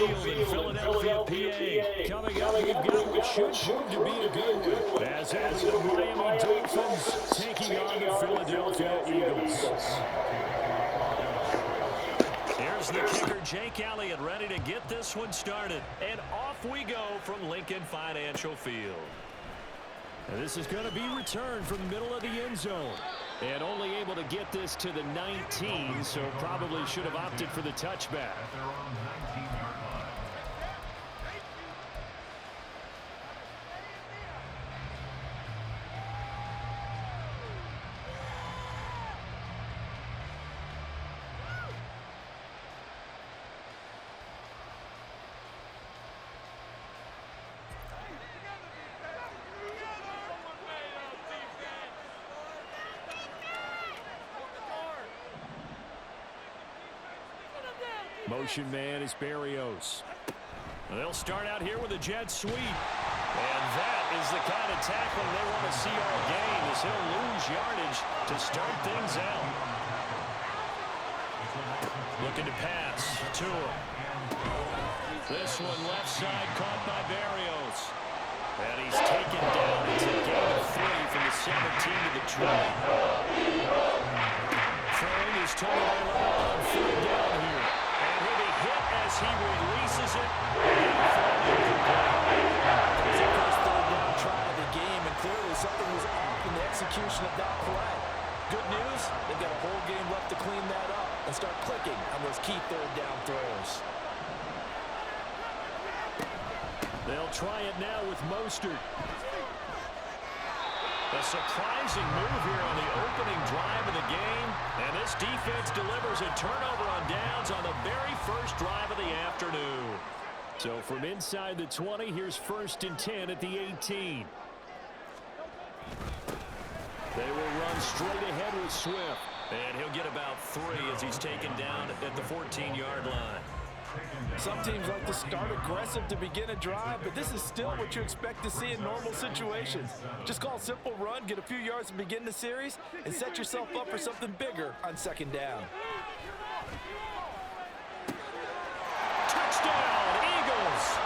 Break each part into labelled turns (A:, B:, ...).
A: Field in Philadelphia, PA. Coming up, we've got what should prove to be a good one, as it's the Miami Dolphins taking on the Philadelphia Eagles. Here's the kicker, Jake Elliott, ready to get this one started. And off we go from Lincoln Financial Field. And this is going to be returned from the middle of the end zone. And only able to get this to the 19, so probably should have opted for the touchback. Motion man is Berrios. They'll start out here with a jet sweep. And that is the kind of tackling they want to see all game, as he'll lose yardage to start things out. Looking to pass to him. This one left side caught by Berrios. And he's taken down. It's a gain of 3 from the 17 to the 20. Throwing his total on 4th down here. As he releases it, it's the first 3rd down try of the game, and clearly something was off in the execution of that play. Good news, they've got a whole game left to clean that up and start clicking on those key 3rd down throws. They'll try it now with Mostert. A surprising move here on the opening drive of the game. And this defense delivers a turnover on downs on the very first drive of the afternoon. So from inside the 20, here's 1st and 10 at the 18. They will run straight ahead with Swift. And he'll get about 3 as he's taken down at the 14-yard line. Some teams like to start aggressive to begin a drive, but this is still what you expect to see in normal situations. Just call a simple run, get a few yards to begin the series, and set yourself up for something bigger on 2nd down. Touchdown, Eagles!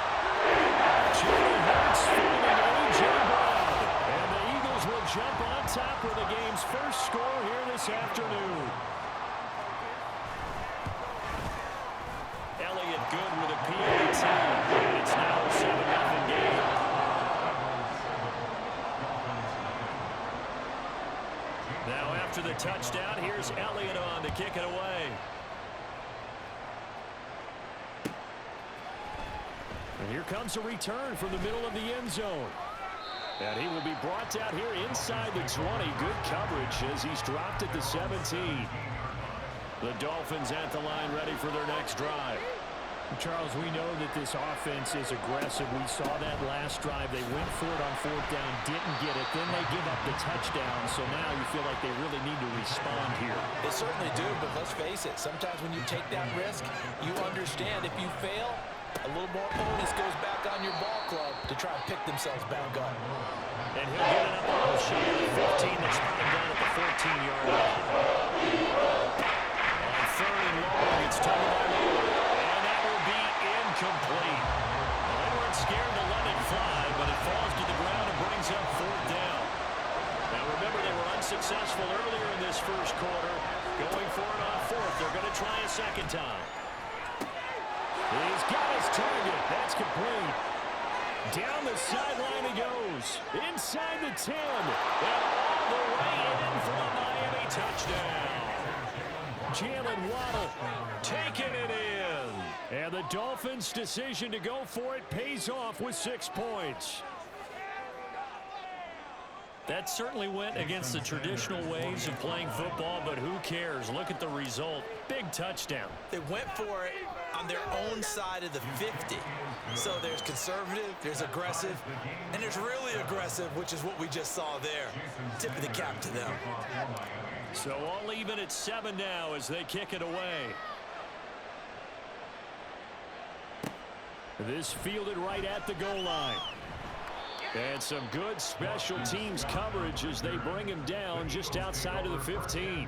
A: Jalen Hurts finding A.J. Brown. And the Eagles will jump on top with the game's first score here this afternoon. Good with a PAT. It's now a 7-0 game. Now after the touchdown, here's Elliott on to kick it away. And here comes a return from the middle of the end zone. And he will be brought down here inside the 20. Good coverage as he's dropped at the 17. The Dolphins at the line ready for their next drive. Charles, we know that this offense is aggressive. We saw that last drive. They went for it on 4th down, didn't get it. Then they give up the touchdown. So now you feel like they really need to respond here.
B: They certainly do, but let's face it. Sometimes when you take that risk, you understand if you fail, a little more onus goes back on your ball club to try and pick themselves back up.
A: And he'll get it up on the shot at 15. They spot him down at the 14-yard line. On 3rd and long, it's Tony Barlow. Complete. Well, they weren't scared to let it fly, but it falls to the ground and brings up 4th down. Now remember, they were unsuccessful earlier in this first quarter. Going for it on 4th. They're going to try a 2nd time. He's got his target. That's complete. Down the sideline he goes. Inside the 10. And all the way in for a Miami touchdown. Jalen Waddle taking it in. And the Dolphins' decision to go for it pays off with 6 points. That certainly went against the traditional ways of playing football, but who cares? Look at the result. Big touchdown.
B: They went for it on their own side of the 50. So there's conservative, there's aggressive, and there's really aggressive, which is what we just saw there. Tip of the cap to them.
A: So all even at 7 now as they kick it away. This fielded right at the goal line. And some good special teams coverage as they bring him down just outside of the 15.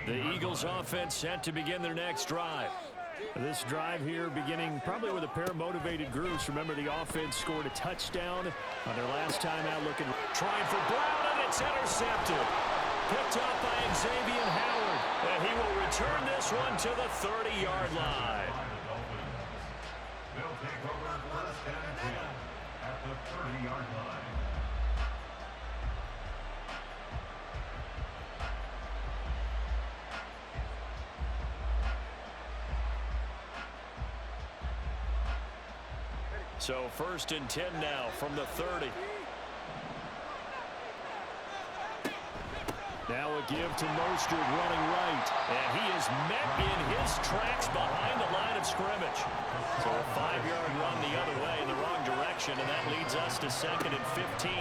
A: The Eagles offense set to begin their next drive. This drive here beginning probably with a pair of motivated groups. Remember, the offense scored a touchdown on their last time out looking. Trying for Brown, and it's intercepted. Picked up by Xavier Howard. And he will return this one to the 30-yard line.
C: They'll take over first and 10 at the 30-yard line.
A: So first and 10 now from the 30. Now a give to Mostert running right. And he is met in his tracks behind the line of scrimmage. So a 5-yard run the other way in the wrong direction, and that leads us to second and 15.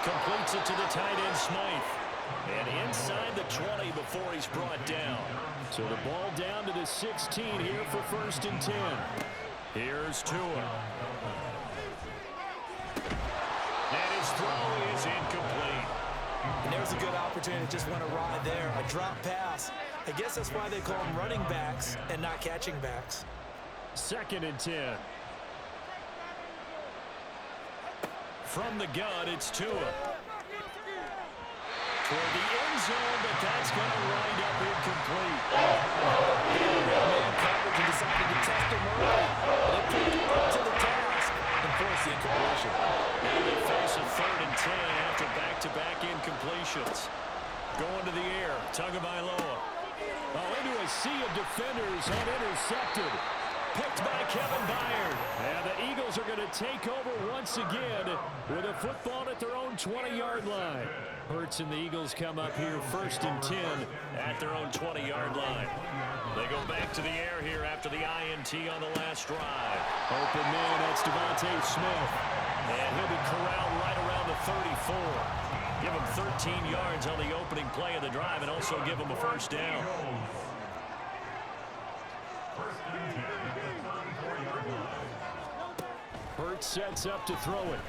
A: Completes it to the tight end, Smythe. And inside the 20 before he's brought down. So the ball down to the 16 here for first and 10. Here's Tua. And his throw is incomplete.
B: And there's a good opportunity. Just want to ride there. A drop pass. I guess that's why they call them running backs and not catching backs.
A: Second and 10. From the gun, it's Tua. Toward the end zone, but that's going to wind up incomplete.
B: Man coverage and decided to test him early. They put him up to the task and force the incompletion.
A: Now they face a third and 10 after back-to-back incompletions. Going to the air, Tagovailoa. Into a sea of defenders, unintercepted. Picked by Kevin Byard. And the Eagles are going to take over once again with a football at their own 20-yard line. Hurts and the Eagles come up here first and 10 at their own 20-yard line. They go back to the air here after the INT on the last drive. Open man, that's Devontae Smith. And he'll be corralled right around the 34. Give him 13 yards on the opening play of the drive and also give him a first down. Hurts sets up to throw it.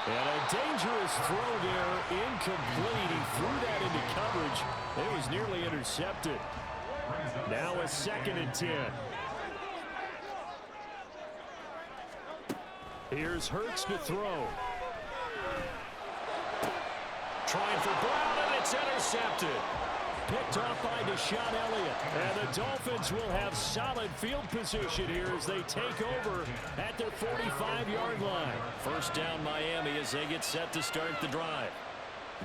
A: And a dangerous throw there, incomplete. He threw that into coverage. It was nearly intercepted. Now a second and 10. Here's Hurts to throw. Trying for Brown, and it's intercepted. Picked off by Deshaun Elliott. And the Dolphins will have solid field position here as they take over at their 45-yard line. First down Miami as they get set to start the drive.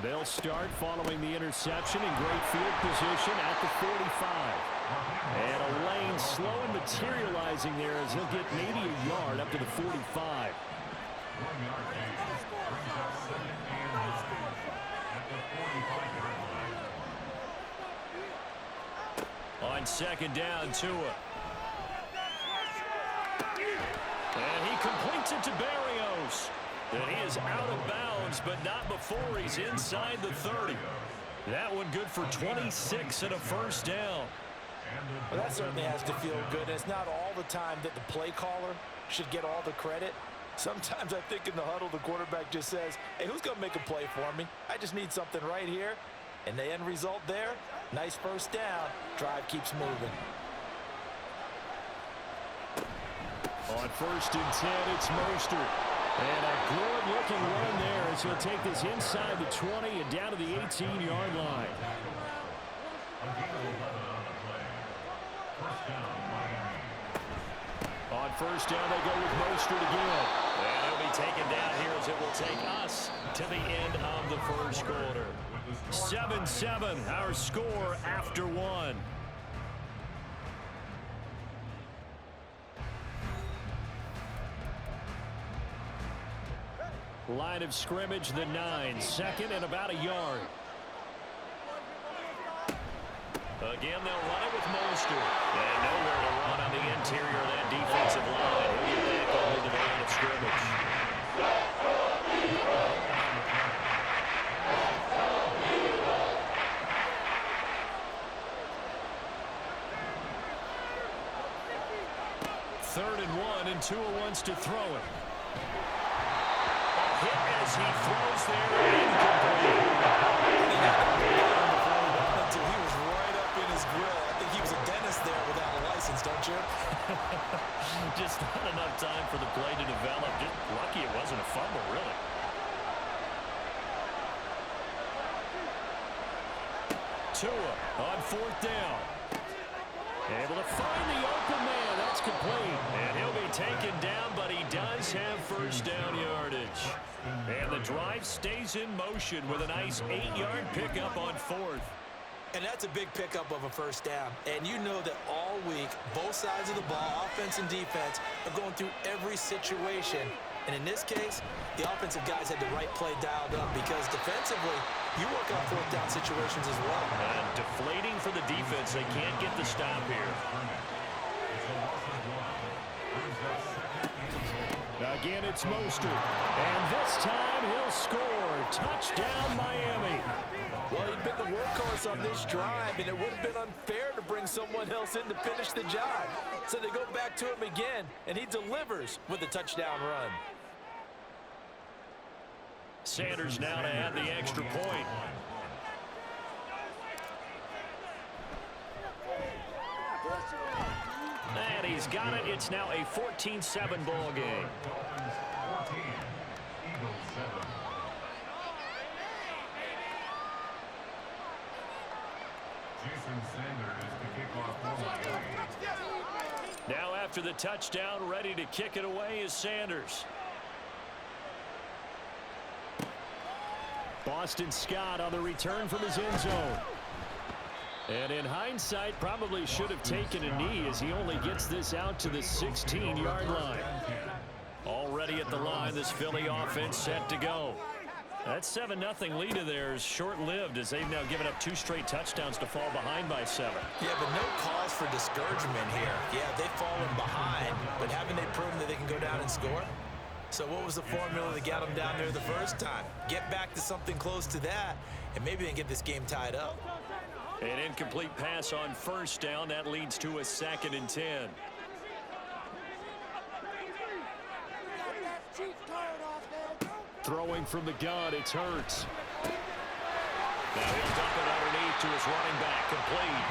A: They'll start following the interception in great field position at the 45. And a lane slow and materializing there as he'll get maybe a yard up to the 45. On second down, Tua. And he completes it to Berrios. And he is out of bounds, but not before he's inside the 30. That one good for 26 and a first down.
B: Well, that certainly has to feel good. It's not all the time that the play caller should get all the credit. Sometimes I think in the huddle, the quarterback just says, hey, who's going to make a play for me? I just need something right here. And the end result there, nice first down. Drive keeps moving.
A: On first and 10, it's Mostert. And a good-looking run there as he'll take this inside the 20 and down to the 18-yard line. On first down, they go with Mostert again. And he'll be taken down here as it will take us to the end of the first quarter. 7-7, our score after one. Line of scrimmage, the 9, second and about a yard. Again, they'll run it with Mostert. And nowhere to run on the interior of that defensive line. He'll get back over to the line of scrimmage. Third and 1, and Tua wants to throw it. A hit as he throws there, incomplete.
B: Until he was Jim?
A: Just not enough time for the play to develop. Just lucky it wasn't a fumble, really. Tua on 4th down. Able to find the open man. That's complete. And he'll be taken down, but he does have first down yardage. And the drive stays in motion with a nice 8-yard pickup on 4th.
B: And that's a big pickup of a first down. And you know that all week, both sides of the ball, offense and defense, are going through every situation. And in this case, the offensive guys had the right play dialed up because defensively, you work on 4th down situations as well.
A: And deflating for the defense. They can't get the stop here. Again, it's Mostert. And this time, he'll score. Touchdown, Miami.
B: Well, he'd been the workhorse on this drive, and it would have been unfair to bring someone else in to finish the job. So they go back to him again, and he delivers with a touchdown run.
A: Sanders now to add the extra point. And he's got it. It's now a 14-7 ball game. Now after the touchdown, ready to kick it away is Sanders. Boston Scott on the return from his end zone. And in hindsight, probably should have taken a knee as he only gets this out to the 16-yard line. Already at the line, this Philly offense set to go. That 7-0 lead of theirs short-lived as they've now given up 2 straight touchdowns to fall behind by 7.
B: Yeah, but no cause for discouragement here. Yeah, they've fallen behind, but haven't they proven that they can go down and score? So what was the formula that got them down there the first time? Get back to something close to that, and maybe they can get this game tied up.
A: An incomplete pass on first down. That leads to a 2nd and 10. Throwing from the gun, it's Hurts. Now he'll dump it underneath to his running back, complete.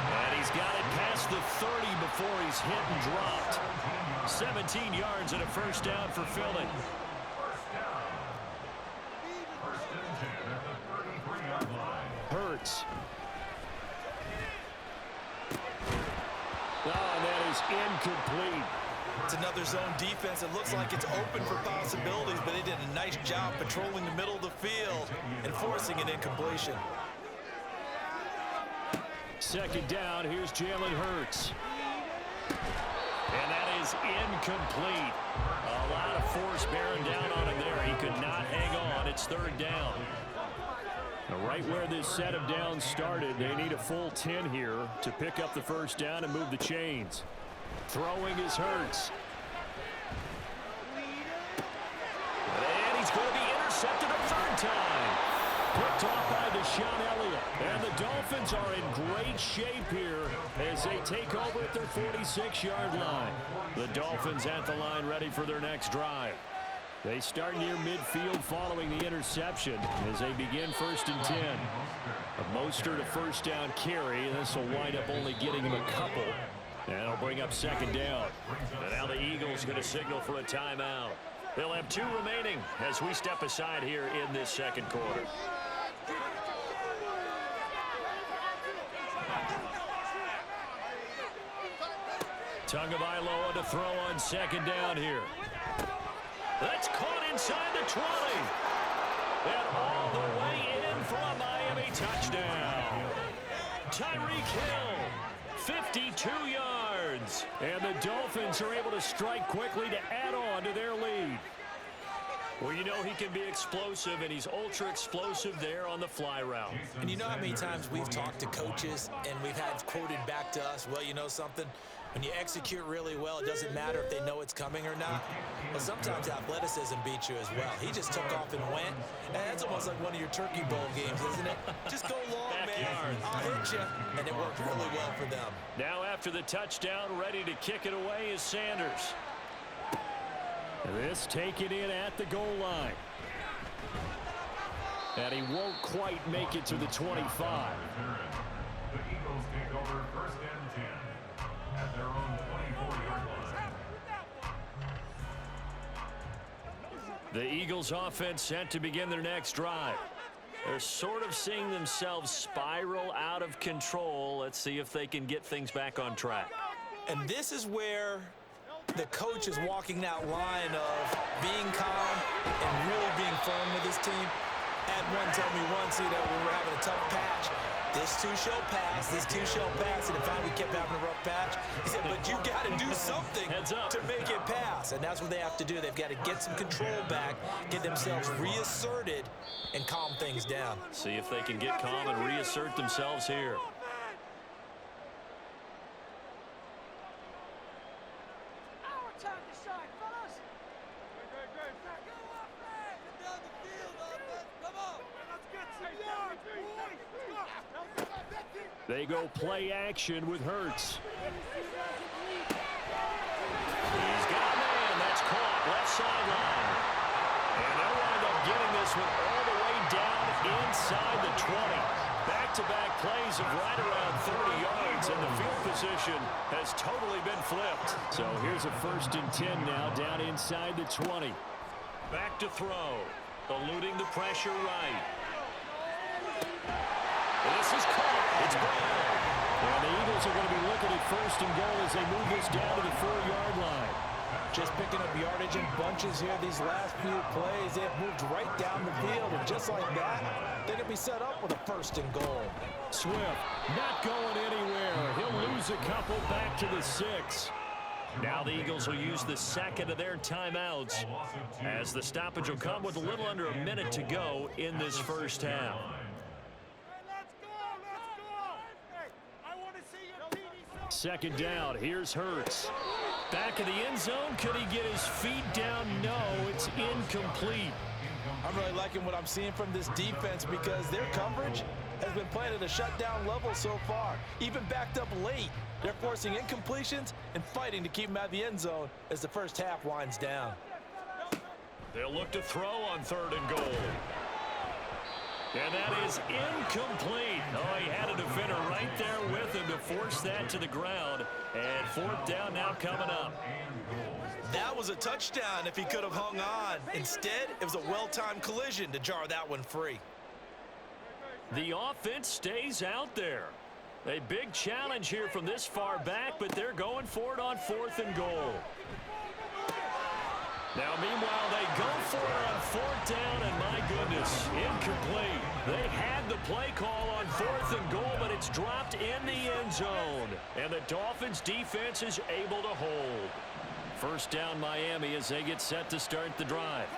A: And he's got it past the 30 before he's hit and dropped. 17 yards and a first down for Philly. Hurts. Oh, and that is incomplete.
B: It's another zone defense. It looks like it's open for possibilities, but they did a nice job patrolling the middle of the field and forcing an incompletion.
A: 2nd down, here's Jalen Hurts. And that is incomplete. A lot of force bearing down on him there. He could not hang on. It's 3rd down. Now, right where this set of downs started, they need a full 10 here to pick up the first down and move the chains. Throwing is Hurts. And he's going to be intercepted a 3rd time. Picked off by Deshaun Elliott. And the Dolphins are in great shape here as they take over at their 46-yard line. The Dolphins at the line ready for their next drive. They start near midfield following the interception as they begin 1st and 10. A Mostert a first down carry. This will wind up only getting him a couple. And it'll bring up 2nd down. And now the Eagles going to signal for a timeout. They'll have 2 remaining as we step aside here in this 2nd quarter. Tagovailoa to throw on 2nd down here. That's caught inside the 20. And all the way in for a Miami touchdown. Tyreek Hill, 52 yards. And the Dolphins are able to strike quickly to add on to their lead. Well, you know he can be explosive, and he's ultra explosive there on the fly route.
B: And you know how many times we've talked to coaches and we've had quoted back to us, well, you know something? When you execute really well, it doesn't matter if they know it's coming or not. But sometimes athleticism beats you as well. He just took off and went. And that's almost like one of your Turkey Bowl games, isn't it? Just go long, man. I'll hit you. And it worked really well for them.
A: Now after the touchdown, ready to kick it away is Sanders. This taken in at the goal line. And he won't quite make it to the 25.
C: The Eagles take over 1st and 10 at their own
A: The Eagles offense set to begin their next drive. They're sort of seeing themselves spiral out of control. Let's see if they can get things back on track.
B: And this is where the coach is walking that line of being calm and really being firm with his team. Had one tell me once, when we were having a tough patch, this too shall pass, this too shall pass, and finally we kept having a rough patch. He said, but you got to do something to make it pass, and that's what they have to do. They've got to get some control back, get themselves reasserted, and calm things down.
A: See if they can get calm and reassert themselves here. They go play action with Hurts. He's got a man. That's caught. Left sideline. And they'll wind up getting this one all the way down inside the 20. Back-to-back plays of right around 30 yards, and the field position has totally been flipped. So here's a 1st and 10 now down inside the 20. Back to throw. Eluding the pressure right. This is caught. It's Brown. And the Eagles are going to be looking at 1st and goal as they move this down to the 4-yard line.
B: Just picking up yardage in bunches here these last few plays. They have moved right down the field, and just like that, they can be set up with a 1st and goal.
A: Swift not going anywhere. He'll lose a couple back to the 6. Now the Eagles will use the second of their timeouts as the stoppage will come with a little under a minute to go in this first half. Second down, here's Hurts. Back of the end zone, could he get his feet down? No, it's incomplete.
B: I'm really liking what I'm seeing from this defense because their coverage has been playing at a shutdown level so far. Even backed up late, they're forcing incompletions and fighting to keep them out of the end zone as the first half winds down.
A: They'll look to throw on 3rd and goal. And that is incomplete. Oh, he had a defender right there with him to force that to the ground. And 4th down now coming up.
B: That was a touchdown if he could have hung on. Instead, it was a well-timed collision to jar that one free.
A: The offense stays out there. A big challenge here from this far back, but they're going for it on 4th and goal. Now, meanwhile, they go for it on 4th down, and my goodness, incomplete. They had the play call on 4th and goal, but it's dropped in the end zone. And the Dolphins' defense is able to hold. 1st down, Miami, as they get set to start the drive.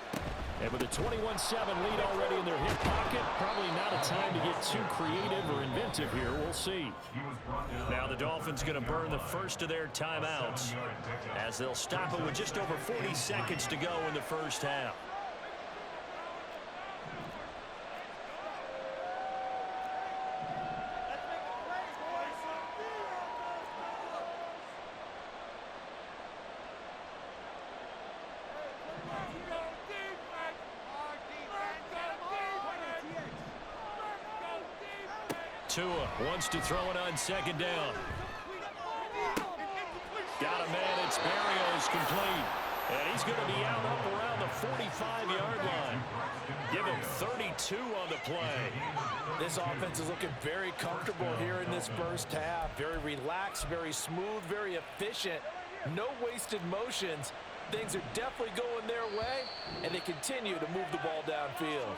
A: And with a 21-7 lead already in their hip pocket, probably not a time to get too creative or inventive here. We'll see. Now the Dolphins going to burn the first of their timeouts as they'll stop it with just over 40 seconds to go in the first half. Tua wants to throw it on 2nd down. Got a man. It's Berrios complete. And he's going to be out up around the 45-yard line. Give him 32 on the play.
B: This offense is looking very comfortable here in this first half. Very relaxed, very smooth, very efficient. No wasted motions. Things are definitely going their way, and they continue to move the ball downfield.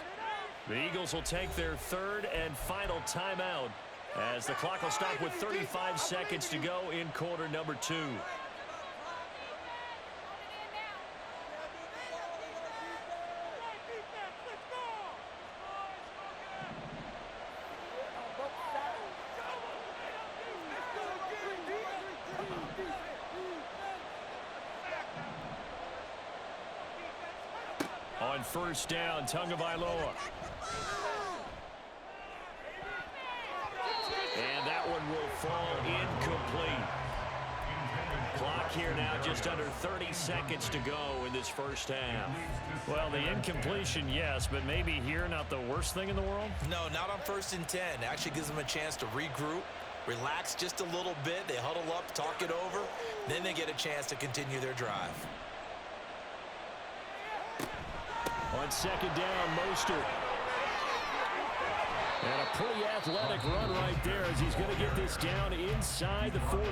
A: The Eagles will take their 3rd and final timeout as the clock will stop with 35 seconds to go in quarter number 2. On 1st down, Tagovailoa. And that one will fall incomplete. Clock here now just under 30 seconds to go in this first half. Well, the incompletion, yes, but maybe here not the worst thing in the world?
B: No, not on 1st and 10. It actually gives them a chance to regroup, relax just a little bit. They huddle up, talk it over. Then they get a chance to continue their drive.
A: On second down, Mostert. And a pretty athletic run right there as he's going to get this down inside the 40.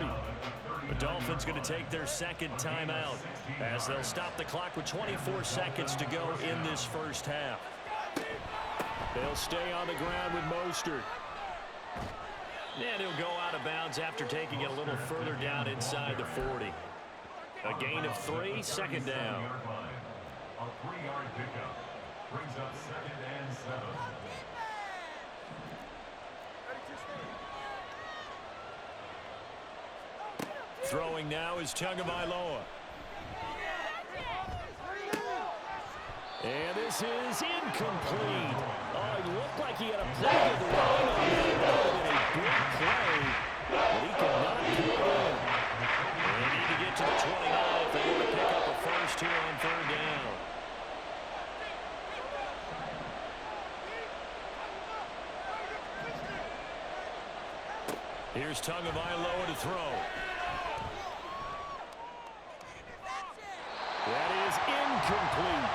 A: The Dolphins going to take their second timeout as they'll stop the clock with 24 seconds to go in this first half. They'll stay on the ground with Mostert. And he'll go out of bounds after taking it a little further down inside the 40. A gain of 3, second down.
C: A 3-yard pickup brings up 2nd and 7.
A: Throwing now is Tagovailoa. And this is incomplete. Oh, it looked like he had a pretty good run on that. That would have been a big play, but he could not pull it in. They need to get to the 29 if they want to pick up a first here on third down. Here's Tagovailoa to throw. That is incomplete.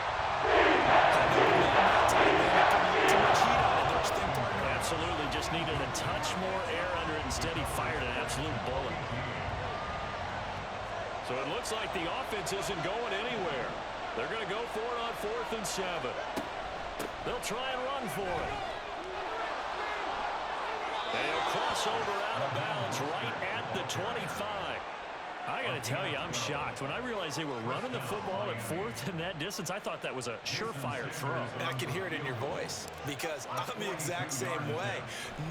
A: Absolutely, just needed a touch more air under it. Instead, he fired an absolute bullet. So it looks like the offense isn't going anywhere. They're going to go for it on 4th and 7. They'll try and run for it. They'll cross over out of bounds right at the 25. I got to tell you, I'm shocked. When I realized they were running the football at 4th in that distance, I thought that was a surefire throw.
B: I can hear it in your voice because I'm the exact same way.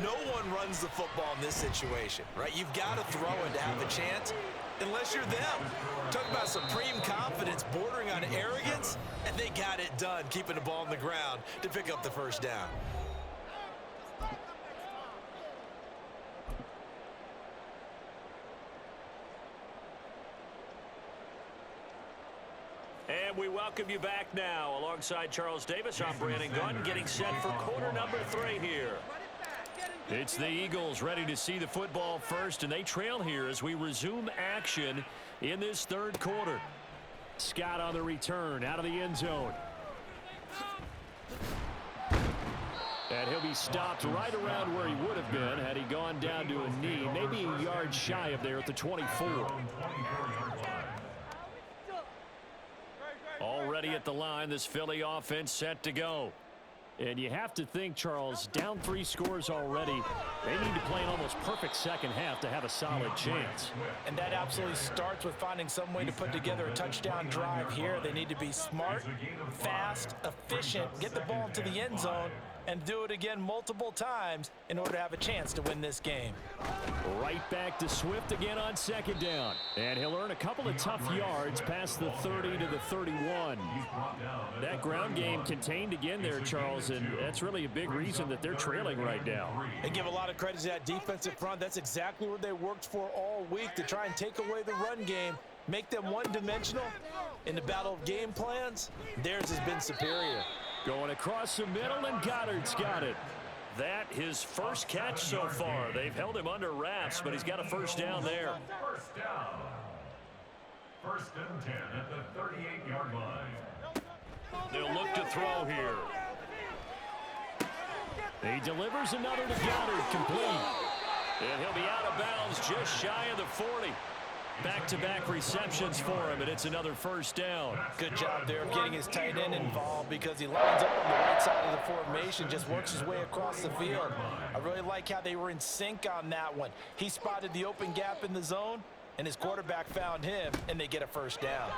B: No one runs the football in this situation, right? You've got to throw it to have a chance unless you're them. Talk about supreme confidence bordering on arrogance, and they got it done, keeping the ball on the ground to pick up the first down.
A: And we welcome you back now. Alongside Charles Davis, I'm Brandon Gunn, getting set for quarter number 3 here. It's the Eagles ready to see the football first, and they trail here as we resume action in this third quarter. Scott on the return out of the end zone. And he'll be stopped right around where he would have been had he gone down to a knee, maybe a yard shy of there at the 24. Already at the line, this Philly offense set to go. And you have to think, Charles, down 3 scores already. They need to play an almost perfect second half to have a solid chance.
B: And that absolutely starts with finding some way to put together a touchdown drive here. They need to be smart, fast, efficient, get the ball into the end zone, and do it again multiple times in order to have a chance to win this game.
A: Right back to Swift again on second down. And he'll earn a couple of tough yards past the 30 to the 31. That ground game contained again there, Charles, and that's really a big reason that they're trailing right now.
B: They give a lot of credit to that defensive front. That's exactly what they worked for all week, to try and take away the run game, make them one-dimensional. In the battle of game plans, theirs has been superior.
A: Going across the middle, and Goddard's got it. That his first catch so far. They've held him under wraps, but he's got a first down there.
C: First down. 1st and 10 at the 38-yard line.
A: They'll look to throw here. He delivers another to Goddard, complete. And he'll be out of bounds just shy of the 40. Back-to-back receptions for him, and it's another first down.
B: Good job there of getting his tight end involved, because he lines up on the right side of the formation, just works his way across the field. I really like how they were in sync on that one. He spotted the open gap in the zone, and his quarterback found him, and they get a first down.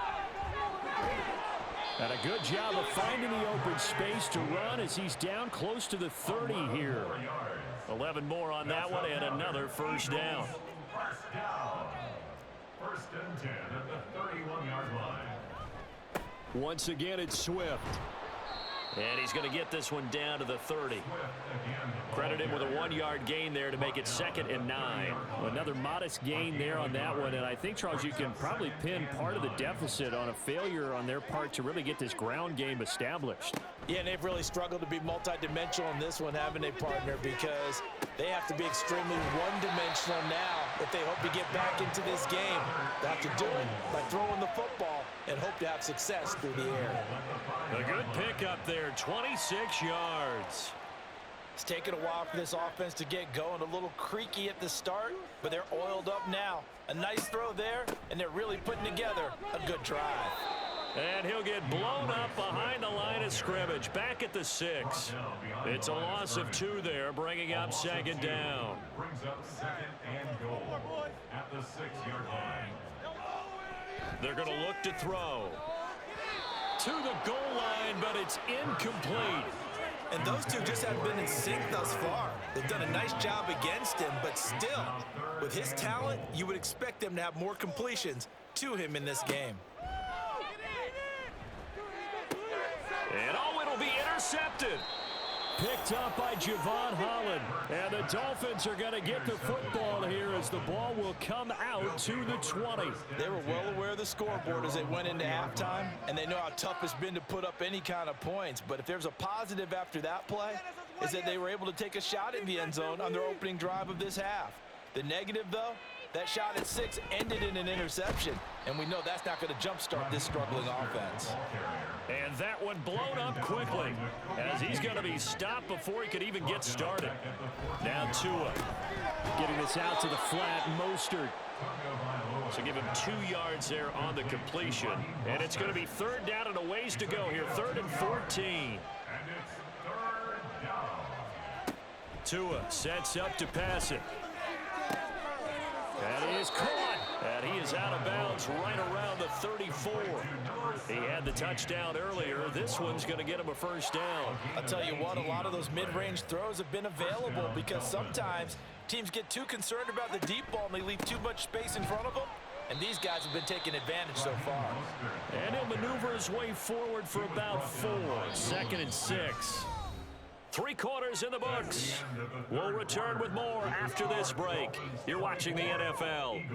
A: And a good job of finding the open space to run as he's down close to the 30 here. 11 more on that one, and another first down.
C: First down. 1st and 10 at the 31-yard line.
A: Once again, it's Swift. And he's going to get this one down to the 30.
C: Swift again
A: Credit him with a 1-yard gain there to make it 2nd and 9.
D: Well, another modest gain there on that one, and I think, Charles, you can probably pin part of the deficit on a failure on their part to really get this ground game established.
B: Yeah, and they've really struggled to be multidimensional in this one, haven't they, partner? Because they have to be extremely one-dimensional now if they hope to get back into this game. They have to do it by throwing the football and hope to have success through the air.
A: A good pickup there, 26 yards.
B: It's taken a while for this offense to get going. A little creaky at the start, but they're oiled up now. A nice throw there, and they're really putting together a good drive.
A: And he'll get blown up behind the line of scrimmage, back at the 6. It's a loss of 2 there, bringing up 2nd down.
C: Brings up 2nd and goal at the 6-yard line.
A: They're going to look to throw. To the goal line, but it's incomplete.
B: And those two just haven't been in sync thus far. They've done a nice job against him, but still, with his talent, you would expect them to have more completions to him in this game.
A: And it'll be intercepted.
D: Picked up by Javon Holland. And the Dolphins are going to get the football here as the ball will come out to the 20.
B: They were well aware of the scoreboard as they went into halftime, and they know how tough it's been to put up any kind of points. But if there's a positive after that play, is that they were able to take a shot in the end zone on their opening drive of this half. The negative, though, that shot at 6 ended in an interception, and we know that's not going to jumpstart this struggling offense.
A: And that one blown up quickly as he's going to be stopped before he could even get started. Now Tua
D: Getting this out to the flat, Mostert.
A: So give him 2 yards there on the completion. And it's going to be 3rd down and a ways to go here. 3rd and 14.
C: And it's 3rd down.
A: Tua sets up to pass it. That is caught. And he is out of bounds right around the 34. He had the touchdown earlier. This one's going to get him a 1st down.
B: I'll tell you what, a lot of those mid-range throws have been available because sometimes teams get too concerned about the deep ball and they leave too much space in front of them. And these guys have been taking advantage so far.
A: And he'll maneuver his way forward for about 4. 2nd and 6. 3 quarters in the books. We'll return with more after this break. You're watching the NFL